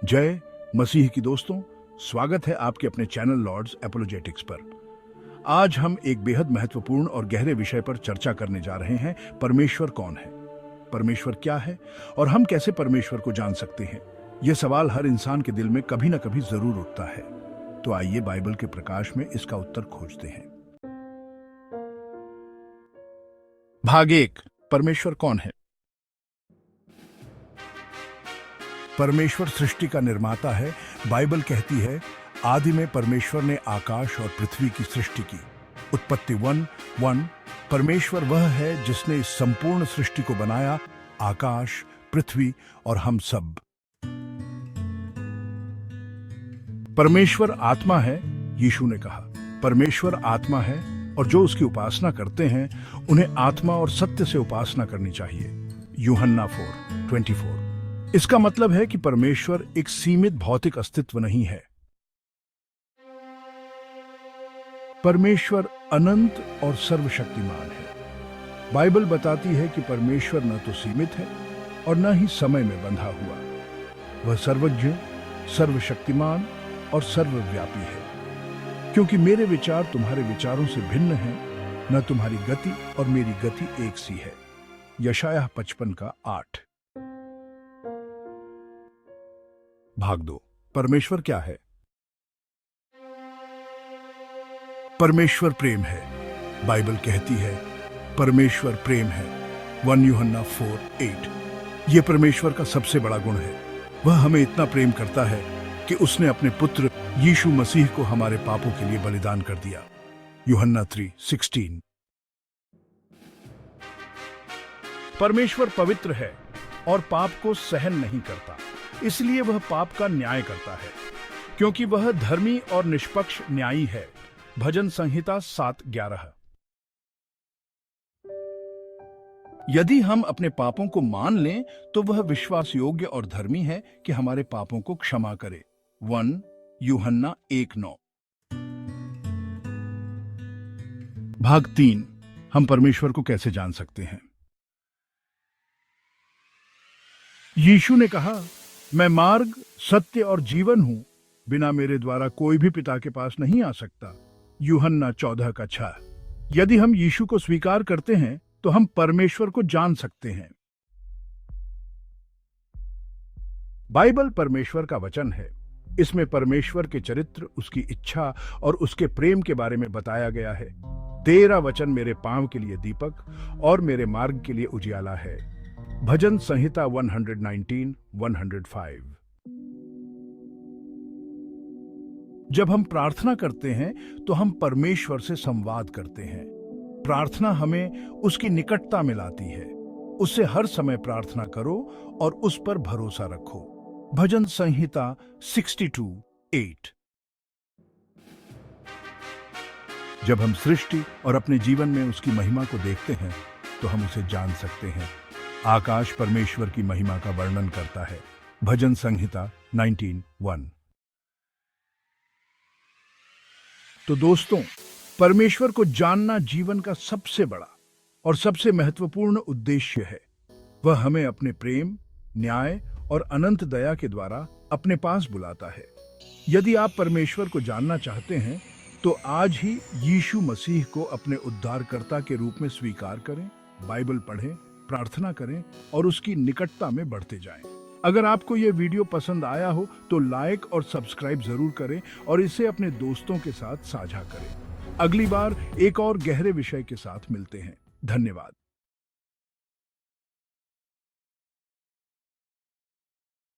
जय मसीह की दोस्तों, स्वागत है आपके अपने चैनल लॉर्ड्स एपोलोजेटिक्स पर। आज हम एक बेहद महत्वपूर्ण और गहरे विषय पर चर्चा करने जा रहे हैं। परमेश्वर कौन है, परमेश्वर क्या है और हम कैसे परमेश्वर को जान सकते हैं। यह सवाल हर इंसान के दिल में कभी ना कभी जरूर उठता है। तो आइए बाइबल के प्रकाश में इसका उत्तर खोजते हैं। भाग 1, परमेश्वर कौन है। परमेश्वर सृष्टि का निर्माता है। बाइबल कहती है, आदि में परमेश्वर ने आकाश और पृथ्वी की सृष्टि की। उत्पत्ति 1:1। परमेश्वर वह है जिसने इस संपूर्ण सृष्टि को बनाया, आकाश, पृथ्वी और हम सब। परमेश्वर आत्मा है, यीशु ने कहा। परमेश्वर आत्मा है और जो उसकी उपासना करते हैं उन्हें आत्मा और सत्य से उपासना करनी चाहिए। यूहन्ना 4:24। इसका मतलब है कि परमेश्वर एक सीमित भौतिक अस्तित्व नहीं है। परमेश्वर अनंत और सर्वशक्तिमान है। बाइबल बताती है कि परमेश्वर न तो सीमित है और न ही समय में बंधा हुआ। वह सर्वज्ञ, सर्वशक्तिमान और सर्वव्यापी है। क्योंकि मेरे विचार तुम्हारे विचारों से भिन्न हैं, न तुम्हारी गति और मेरी गति एक सी है। यशायाह 55:8। भाग 2, परमेश्वर क्या है। परमेश्वर प्रेम है। बाइबल कहती है, परमेश्वर प्रेम है। 1 यूहन्ना 4:8। यह परमेश्वर का सबसे बड़ा गुण है। वह हमें इतना प्रेम करता है कि उसने अपने पुत्र यीशु मसीह को हमारे पापों के लिए बलिदान कर दिया। यूहन्ना 3:16। परमेश्वर पवित्र है और पाप को सहन नहीं करता, इसलिए वह पाप का न्याय करता है, क्योंकि वह धर्मी और निष्पक्ष न्यायी है। भजन संहिता 7:11। यदि हम अपने पापों को मान लें तो वह विश्वास योग्य और धर्मी है कि हमारे पापों को क्षमा करे। 1 यूहन्ना 1:9। भाग 3, हम परमेश्वर को कैसे जान सकते हैं। यीशु ने कहा, मैं मार्ग, सत्य और जीवन हूं। बिना मेरे द्वारा कोई भी पिता के पास नहीं आ सकता। यूहन्ना 14:6। यदि हम यीशु को स्वीकार करते हैं तो हम परमेश्वर को जान सकते हैं। बाइबल परमेश्वर का वचन है। इसमें परमेश्वर के चरित्र, उसकी इच्छा और उसके प्रेम के बारे में बताया गया है। तेरा वचन मेरे पांव के लिए दीपक और मेरे मार्ग के लिए उजियाला है। भजन संहिता 119:105। जब हम प्रार्थना करते हैं तो हम परमेश्वर से संवाद करते हैं। प्रार्थना हमें उसकी निकटता में लाती है। उससे हर समय प्रार्थना करो और उस पर भरोसा रखो। भजन संहिता 62:8। जब हम सृष्टि और अपने जीवन में उसकी महिमा को देखते हैं तो हम उसे जान सकते हैं। आकाश परमेश्वर की महिमा का वर्णन करता है। भजन संहिता 19:1। तो दोस्तों, परमेश्वर को जानना जीवन का सबसे बड़ा और सबसे महत्वपूर्ण उद्देश्य है। वह हमें अपने प्रेम, न्याय और अनंत दया के द्वारा अपने पास बुलाता है। यदि आप परमेश्वर को जानना चाहते हैं तो आज ही यीशु मसीह को अपने उद्धारकर्ता के रूप में स्वीकार करें, बाइबल पढ़ें, प्रार्थना करें और उसकी निकटता में बढ़ते जाएं। अगर आपको यह वीडियो पसंद आया हो तो लाइक और सब्सक्राइब जरूर करें और इसे अपने दोस्तों के साथ साझा करें। अगली बार एक और गहरे विषय के साथ मिलते हैं। धन्यवाद।